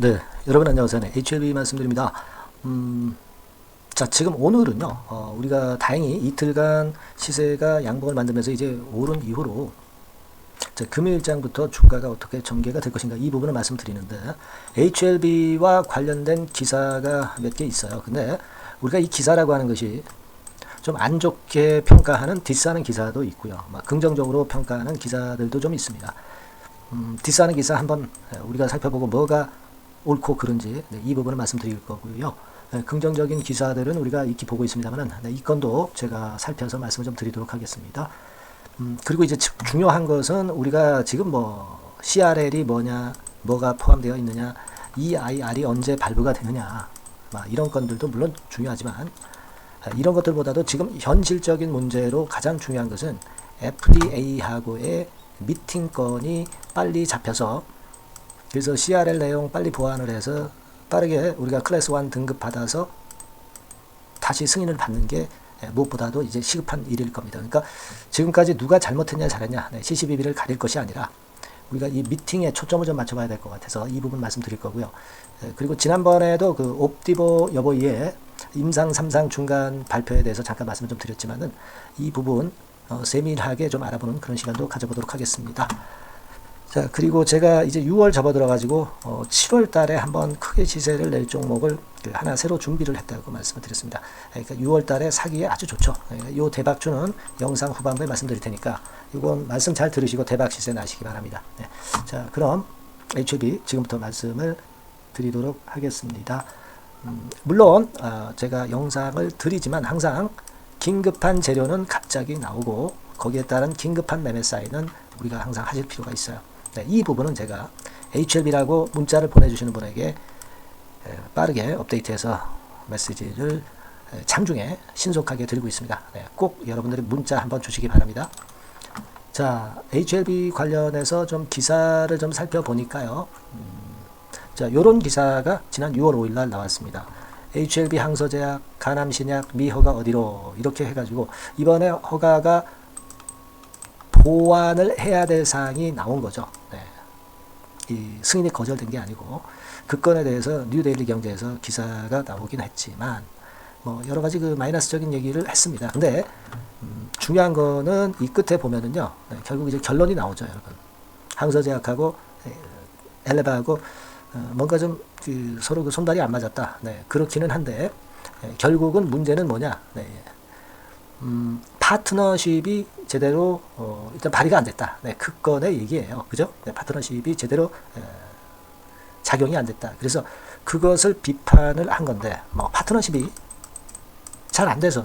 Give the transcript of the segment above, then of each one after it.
네, 여러분 안녕하세요. 네, HLB 말씀드립니다. 자, 지금 오늘은요, 우리가 다행히 이틀간 시세가 양봉을 만들면서 이제 오른 이후로 자, 금요일장부터 주가가 어떻게 전개가 될 것인가 이 부분을 말씀드리는데 HLB와 관련된 기사가 몇 개 있어요. 근데 우리가 이 기사라고 하는 것이 좀 안 좋게 평가하는 디스하는 기사도 있고요. 막 긍정적으로 평가하는 기사들도 좀 있습니다. 디스하는 기사 한번 우리가 살펴보고 뭐가 옳고 그른지 이 부분을 말씀드릴 거고요. 긍정적인 기사들은 우리가 익히 보고 있습니다만 이 건도 제가 살펴서 말씀을 좀 드리도록 하겠습니다. 그리고 이제 중요한 것은 우리가 지금 뭐 CRL이 뭐냐, 뭐가 포함되어 있느냐, EIR이 언제 발부가 되느냐, 이런 건들도 물론 중요하지만 이런 것들보다도 지금 현실적인 문제로 가장 중요한 것은 FDA하고의 미팅 건이 빨리 잡혀서 그래서 CRL 내용 빨리 보완을 해서 빠르게 우리가 클래스 1 등급 받아서 다시 승인을 받는 게 무엇보다도 이제 시급한 일일 겁니다. 그러니까 지금까지 누가 잘못했냐 잘했냐 시시비비를 가릴 것이 아니라 우리가 이 미팅에 초점을 좀 맞춰봐야 될 것 같아서 이 부분 말씀드릴 거고요. 그리고 지난번에도 그 옵티버 여보이의 임상 3상 중간 발표에 대해서 잠깐 말씀을 좀 드렸지만은 이 부분 세밀하게 좀 알아보는 그런 시간도 가져보도록 하겠습니다. 자, 그리고 제가 이제 6월 접어들어가지고 7월 달에 한번 크게 시세를 낼 종목을 하나 새로 준비를 했다고 말씀을 드렸습니다. 그러니까 6월 달에 사기에 아주 좋죠. 이 대박주는 영상 후반부에 말씀드릴 테니까 이건 말씀 잘 들으시고 대박 시세 나시기 바랍니다. 네. 자, 그럼 HLB 지금부터 말씀을 드리도록 하겠습니다. 물론 제가 영상을 드리지만 항상 긴급한 재료는 갑자기 나오고 거기에 따른 긴급한 매매 사인은 우리가 항상 하실 필요가 있어요. 네, 이 부분은 제가 HLB라고 문자를 보내주시는 분에게 빠르게 업데이트해서 메시지를 장중에 신속하게 드리고 있습니다. 네, 꼭 여러분들이 문자 한번 주시기 바랍니다. 자, HLB 관련해서 좀 기사를 좀 살펴보니까요. 자, 요런 기사가 지난 6월 5일 날 나왔습니다. HLB 항서제약, 가남신약, 미허가 어디로 이렇게 해가지고 이번에 허가가 보완을 해야 될 사항이 나온 거죠. 네. 이 승인이 거절된 게 아니고 그 건에 대해서 뉴데일리 경제에서 기사가 나오긴 했지만 뭐 여러 가지 그 마이너스적인 얘기를 했습니다. 근데 중요한 거는 이 끝에 보면은요, 결국 이제 결론이 나오죠, 여러분. 항서제약하고 엘레바하고 뭔가 좀 서로 그 손발이 안 맞았다. 네, 그렇기는 한데 결국은 문제는 뭐냐? 네. 파트너십이 제대로 일단 발의가 안 됐다. 네, 그 건의 얘기예요. 그죠? 네, 파트너십이 제대로 작용이 안 됐다. 그래서 그것을 비판을 한 건데 뭐 파트너십이 잘 안 돼서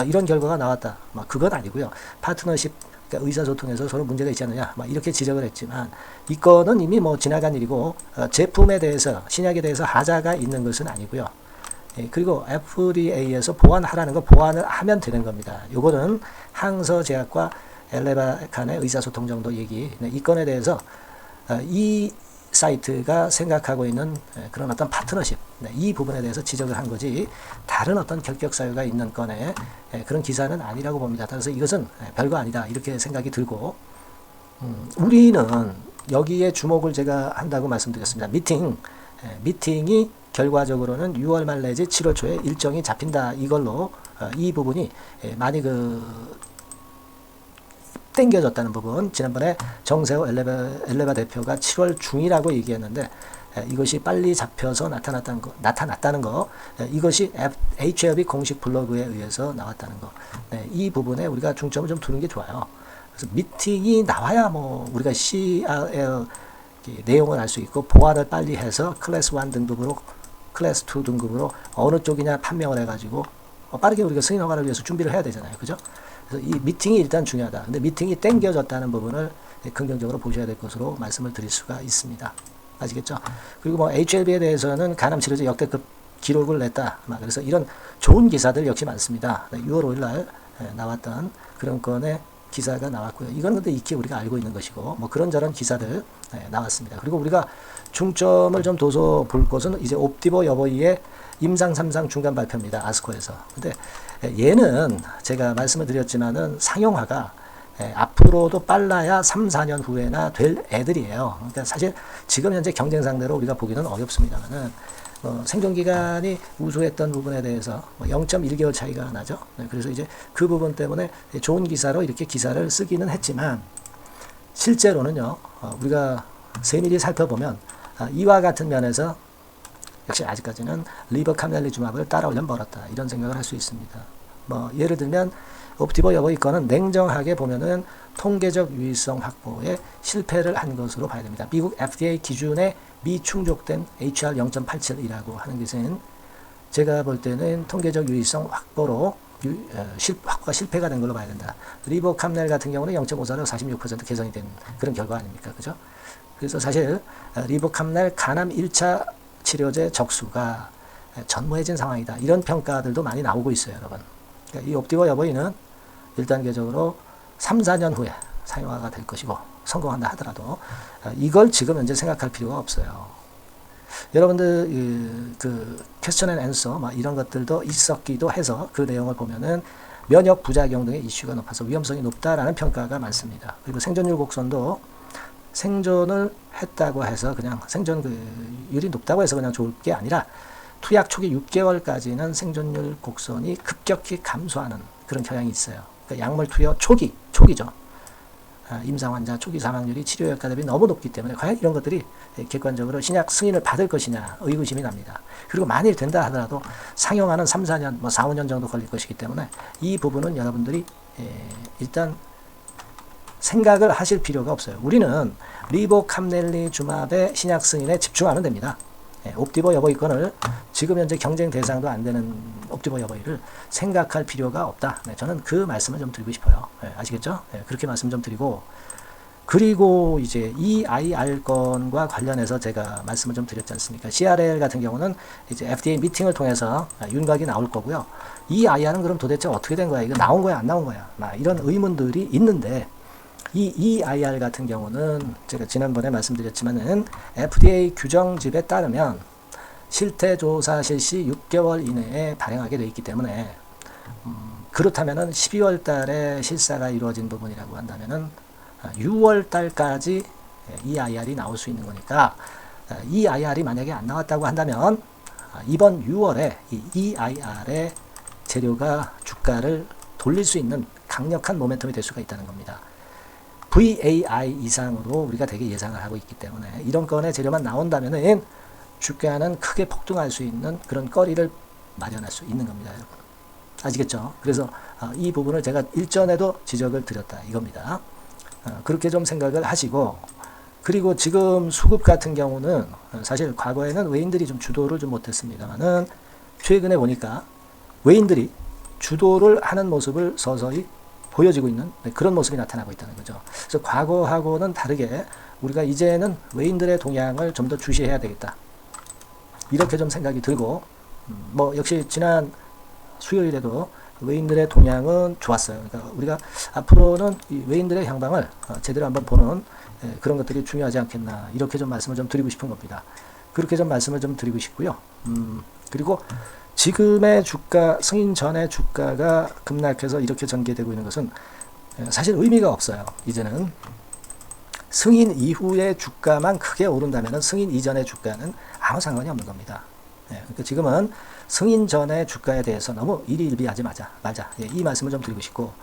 이런 결과가 나왔다. 그건 아니고요. 파트너십 그러니까 의사소통에서 서로 문제가 있지 않느냐 이렇게 지적을 했지만 이 건은 이미 뭐 지나간 일이고 제품에 대해서 신약에 대해서 하자가 있는 것은 아니고요. 그리고 FDA에서 보완하라는 거 보완을 하면 되는 겁니다. 요거는 항서제약과 엘레바 간의 의사소통 정도 얘기. 이 건에 대해서 이 사이트가 생각하고 있는 그런 어떤 파트너십 이 부분에 대해서 지적을 한 거지 다른 어떤 결격사유가 있는 건에 그런 기사는 아니라고 봅니다. 따라서 이것은 별거 아니다 이렇게 생각이 들고 우리는 여기에 주목을 제가 한다고 말씀드렸습니다. 미팅이 결과적으로는 6월 말 내지 7월 초에 일정이 잡힌다. 이걸로 이 부분이 많이 땡겨졌다는 부분. 지난번에 정세호 엘레바 대표가 7월 중이라고 얘기했는데 이것이 빨리 잡혀서 나타났다는 거. 이것이 HLB 공식 블로그에 의해서 나왔다는 거. 네, 이 부분에 우리가 중점을 좀 두는 게 좋아요. 그래서 미팅이 나와야 뭐 우리가 CRL 내용을 알 수 있고 보완을 빨리 해서 클래스 1 등급으로 클래스 2 등급으로 어느 쪽이냐 판명을 해가지고 빠르게 우리가 승인 허가를 위해서 준비를 해야 되잖아요. 그죠? 그래서 이 미팅이 일단 중요하다. 근데 미팅이 땡겨졌다는 부분을 긍정적으로 보셔야 될 것으로 말씀을 드릴 수가 있습니다. 아시겠죠? 그리고 뭐 HLB에 대해서는 간암 치료제 역대급 기록을 냈다. 그래서 이런 좋은 기사들 역시 많습니다. 6월 5일 날 나왔던 그런 건에 기사가 나왔고요. 이건 근데 익히 우리가 알고 있는 것이고 뭐 그런저런 기사들 나왔습니다. 그리고 우리가 중점을 좀 둬서 볼 것은 이제 옵티버 여보이의 임상 3상 중간 발표입니다. 아스코에서. 근데 얘는 제가 말씀을 드렸지만은 상용화가 앞으로도 빨라야 3, 4년 후에나 될 애들이에요. 그러니까 사실 지금 현재 경쟁 상대로 우리가 보기는 어렵습니다만은 생존기간이 우수했던 부분에 대해서 0.1개월 차이가 나죠. 그래서 이제 그 부분 때문에 좋은 기사로 이렇게 기사를 쓰기는 했지만 실제로는요, 우리가 세밀히 살펴보면 이와 같은 면에서 역시 아직까지는 리버캄넬리주맙을 따라오려면 멀었다, 이런 생각을 할 수 있습니다. 예를 들면 옵티버 여보이 거는 냉정하게 보면은 통계적 유의성 확보에 실패를 한 것으로 봐야 됩니다. 미국 FDA 기준에 미충족된 HR 0.87이라고 하는 것은 제가 볼 때는 통계적 유의성 확보로 확보가 실패가 된 걸로 봐야 된다. 리버캄넬 같은 경우는 0.54로 46% 개선이 된 그런 결과 아닙니까? 그죠? 그래서 사실 리버캄넬 간암 1차 치료제 적수가 전무해진 상황이다, 이런 평가들도 많이 나오고 있어요, 여러분. 그러니까 이 옵티버 여보이는 1단계적으로 3, 4년 후에 사용화가 될 것이고 성공한다 하더라도 이걸 지금 현재 생각할 필요가 없어요. 여러분들 그 퀘스천 앤 앤서 이런 것들도 있었기도 해서 그 내용을 보면은 면역 부작용 등의 이슈가 높아서 위험성이 높다라는 평가가 많습니다. 그리고 생존율 곡선도 생존을 했다고 해서 그냥 생존율이 높다고 해서 그냥 좋을 게 아니라 투약 초기 6개월까지는 생존율 곡선이 급격히 감소하는 그런 경향이 있어요. 그러니까 약물 투여 초기죠. 임상 환자 초기 사망률이 치료 효과 대비 너무 높기 때문에 과연 이런 것들이 객관적으로 신약 승인을 받을 것이냐 의구심이 납니다. 그리고 만일 된다 하더라도 상용화는 3, 4년, 4, 5년 정도 걸릴 것이기 때문에 이 부분은 여러분들이 일단 생각을 하실 필요가 없어요. 우리는 리보캄넬리주맙의 신약 승인에 집중하면 됩니다. 옵티버 여보이 건을 지금 현재 경쟁 대상도 안 되는 옵티버 여보이를 생각할 필요가 없다. 저는 그 말씀을 좀 드리고 싶어요. 아시겠죠? 그렇게 말씀 좀 드리고, 그리고 이제 EIR 건과 관련해서 제가 말씀을 좀 드렸지 않습니까? CRL 같은 경우는 이제 FDA 미팅을 통해서 윤곽이 나올 거고요. EIR은 그럼 도대체 어떻게 된 거야? 이거 나온 거야, 안 나온 거야? 이런 의문들이 있는데, 이 EIR 같은 경우는 제가 지난번에 말씀드렸지만은 FDA 규정집에 따르면 실태조사 실시 6개월 이내에 발행하게 되어 있기 때문에 그렇다면은 12월 달에 실사가 이루어진 부분이라고 한다면은 6월 달까지 EIR이 나올 수 있는 거니까, EIR이 만약에 안 나왔다고 한다면 이번 6월에 이 EIR의 재료가 주가를 돌릴 수 있는 강력한 모멘텀이 될 수가 있다는 겁니다. VAI 이상으로 우리가 되게 예상을 하고 있기 때문에 이런 건의 재료만 나온다면은 주가는 크게 폭등할 수 있는 그런 거리를 마련할 수 있는 겁니다, 여러분. 아시겠죠? 그래서 이 부분을 제가 일전에도 지적을 드렸다, 이겁니다. 그렇게 좀 생각을 하시고, 그리고 지금 수급 같은 경우는 사실 과거에는 외인들이 좀 주도를 좀 못했습니다만은 최근에 보니까 외인들이 주도를 하는 모습을 서서히 보여지고 있는 그런 모습이 나타나고 있다는 거죠. 그래서 과거하고는 다르게 우리가 이제는 외인들의 동향을 좀 더 주시해야 되겠다, 이렇게 좀 생각이 들고, 역시 지난 수요일에도 외인들의 동향은 좋았어요. 그러니까 우리가 앞으로는 이 외인들의 향방을 제대로 한번 보는 그런 것들이 중요하지 않겠나, 이렇게 좀 말씀을 좀 드리고 싶은 겁니다. 그렇게 좀 말씀을 좀 드리고 싶고요. 그리고 지금의 주가, 승인 전의 주가가 급락해서 이렇게 전개되고 있는 것은 사실 의미가 없어요. 이제는 승인 이후의 주가만 크게 오른다면 승인 이전의 주가는 아무 상관이 없는 겁니다. 그러니까 지금은 승인 전의 주가에 대해서 너무 일희일비하지 말자. 이 말씀을 좀 드리고 싶고,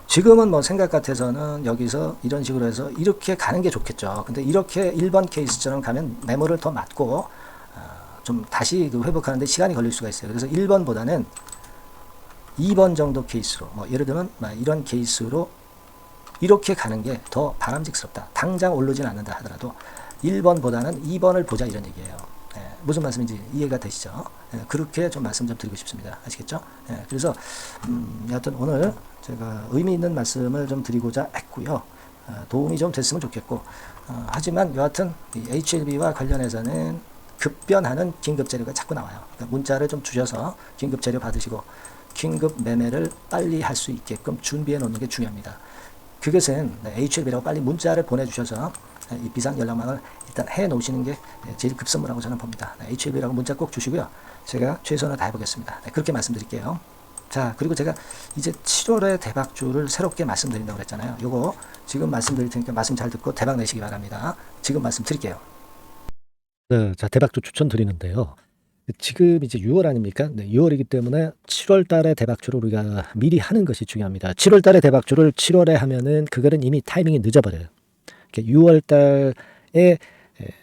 지금은 생각 같아서는 여기서 이런 식으로 해서 이렇게 가는 게 좋겠죠. 근데 이렇게 1번 케이스처럼 가면 매물을 더 맞고 좀 다시 회복하는데 시간이 걸릴 수가 있어요. 그래서 1번보다는 2번 정도 케이스로, 예를 들면 이런 케이스로 이렇게 가는 게 더 바람직스럽다. 당장 오르진 않는다 하더라도 1번보다는 2번을 보자, 이런 얘기예요. 무슨 말씀인지 이해가 되시죠? 그렇게 좀 말씀 좀 드리고 싶습니다. 아시겠죠? 그래서 여하튼 오늘 제가 의미 있는 말씀을 좀 드리고자 했고요. 도움이 좀 됐으면 좋겠고, 하지만 여하튼 이 HLB와 관련해서는 급변하는 긴급 재료가 자꾸 나와요. 그러니까 문자를 좀 주셔서 긴급 재료 받으시고 긴급 매매를 빨리 할 수 있게끔 준비해 놓는 게 중요합니다. 그것은 HLB라고 빨리 문자를 보내주셔서 이 비상 연락망을 일단 해 놓으시는 게 제일 급선무라고 저는 봅니다. HLB라고 문자 꼭 주시고요. 제가 최선을 다해 보겠습니다. 그렇게 말씀드릴게요. 자, 그리고 제가 이제 7월에 대박주를 새롭게 말씀드린다고 그랬잖아요. 요거 지금 말씀드릴 테니까 말씀 잘 듣고 대박 내시기 바랍니다. 지금 말씀드릴게요. 네, 자, 대박주 추천드리는데요. 지금 이제 6월 아닙니까? 네, 6월이기 때문에 7월 달에 대박주를 우리가 미리 하는 것이 중요합니다. 7월 달에 대박주를 7월에 하면은 그거는 이미 타이밍이 늦어버려요. 6월 달에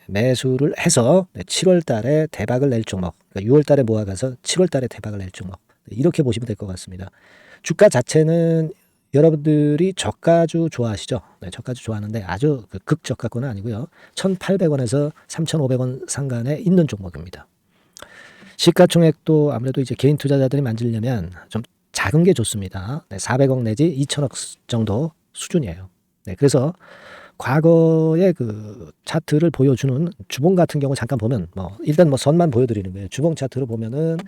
매수를 해서 7월 달에 대박을 낼 종목, 6월 달에 모아가서 7월 달에 대박을 낼 종목, 이렇게 보시면 될 것 같습니다. 주가 자체는 여러분들이 저가주 좋아하시죠? 네, 저가주 좋아하는데 아주 극저가권은 아니고요. 1,800원에서 3,500원 상간에 있는 종목입니다. 시가총액도 아무래도 이제 개인 투자자들이 만지려면 좀 작은 게 좋습니다. 네, 400억 내지 2천억 정도 수준이에요. 네, 그래서 과거의 그 차트를 보여주는 주봉 같은 경우 잠깐 보면 일단 선만 보여드리는 거예요. 주봉 차트를 보면은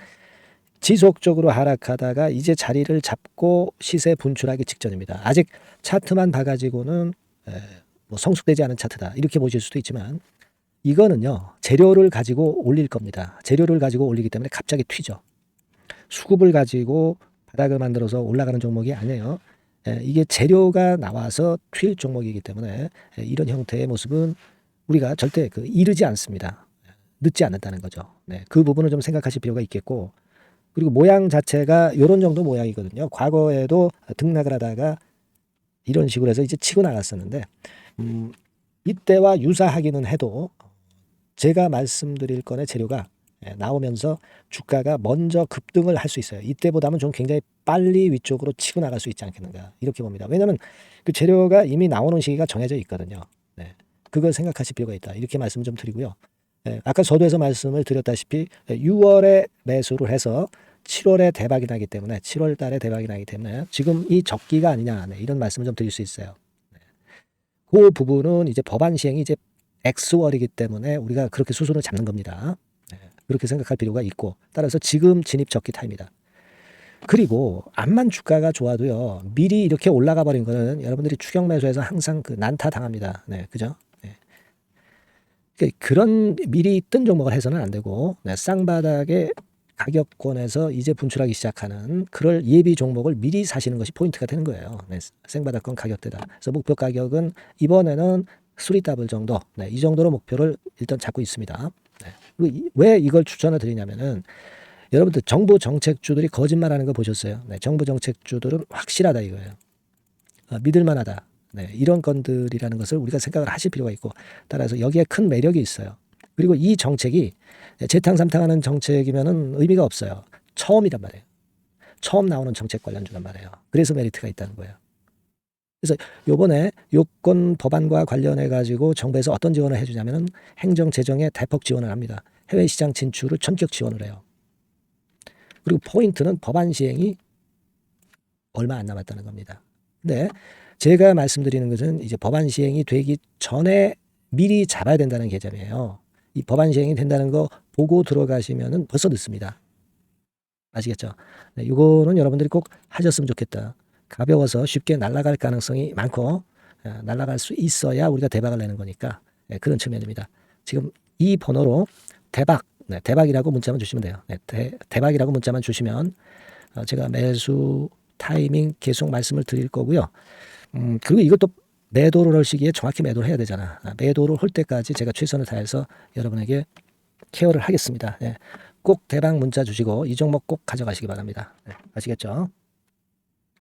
지속적으로 하락하다가 이제 자리를 잡고 시세 분출하기 직전입니다. 아직 차트만 봐가지고는 성숙되지 않은 차트다 이렇게 보실 수도 있지만 이거는요 재료를 가지고 올릴 겁니다. 재료를 가지고 올리기 때문에 갑자기 튀죠. 수급을 가지고 바닥을 만들어서 올라가는 종목이 아니에요. 이게 재료가 나와서 튈 종목이기 때문에 이런 형태의 모습은 우리가 절대 이르지 않습니다. 늦지 않는다는 거죠. 네, 그 부분을 좀 생각하실 필요가 있겠고, 그리고 모양 자체가 이런 정도 모양이거든요. 과거에도 등락을 하다가 이런 식으로 해서 이제 치고 나갔었는데 이때와 유사하기는 해도 제가 말씀드릴 건의 재료가 나오면서 주가가 먼저 급등을 할 수 있어요. 이때보다는 좀 굉장히 빨리 위쪽으로 치고 나갈 수 있지 않겠는가 이렇게 봅니다. 왜냐하면 그 재료가 이미 나오는 시기가 정해져 있거든요. 네. 그걸 생각하실 필요가 있다. 이렇게 말씀 좀 드리고요. 아까 서두에서 말씀을 드렸다시피 6월에 매수를 해서 7월에 대박이 나기 때문에 7월 달에 대박이 나기 때문에 지금 이 적기가 아니냐 이런 말씀을 좀 드릴 수 있어요. 그 부분은 이제 법안 시행이 이제 X월이기 때문에 우리가 그렇게 수순을 잡는 겁니다. 그렇게 생각할 필요가 있고, 따라서 지금 진입 적기 타입니다. 그리고 암만 주가가 좋아도요 미리 이렇게 올라가 버린 거는 여러분들이 추격 매수해서 항상 난타 당합니다. 네, 그죠? 그런 미리 뜬 종목을 해서는 안 되고 쌍바닥의 가격권에서 이제 분출하기 시작하는 그럴 예비 종목을 미리 사시는 것이 포인트가 되는 거예요. 생바닥권 가격대다. 그래서 목표 가격은 이번에는 3더블 정도, 이 정도로 목표를 일단 잡고 있습니다. 왜 이걸 추천을 드리냐면은 여러분들 정부 정책주들이 거짓말하는 거 보셨어요? 정부 정책주들은 확실하다 이거예요. 믿을만하다. 이런 건들이라는 것을 우리가 생각을 하실 필요가 있고, 따라서 여기에 큰 매력이 있어요. 그리고 이 정책이 재탕삼탕하는 정책이면은 의미가 없어요. 처음이란 말이에요. 처음 나오는 정책 관련주란 말이에요. 그래서 메리트가 있다는 거예요. 그래서 요번에 요건 법안과 관련해 가지고 정부에서 어떤 지원을 해주냐면은 행정 재정에 대폭 지원을 합니다. 해외 시장 진출을 전격 지원을 해요. 그리고 포인트는 법안 시행이 얼마 안 남았다는 겁니다. 근데 제가 말씀드리는 것은 이제 법안 시행이 되기 전에 미리 잡아야 된다는 개념이에요. 이 법안 시행이 된다는 거 보고 들어가시면은 벌써 늦습니다. 아시겠죠? 이거는 여러분들이 꼭 하셨으면 좋겠다. 가벼워서 쉽게 날아갈 가능성이 많고 날아갈 수 있어야 우리가 대박을 내는 거니까 그런 측면입니다. 지금 이 번호로 대박, 대박이라고 문자만 주시면 돼요. 대박이라고 문자만 주시면 제가 매수 타이밍 계속 말씀을 드릴 거고요. 그리고 이것도 매도를 할 시기에 정확히 매도를 해야 되잖아. 매도를 할 때까지 제가 최선을 다해서 여러분에게 케어를 하겠습니다. 꼭 대박 문자 주시고 이 종목 꼭 가져가시기 바랍니다. 아시겠죠?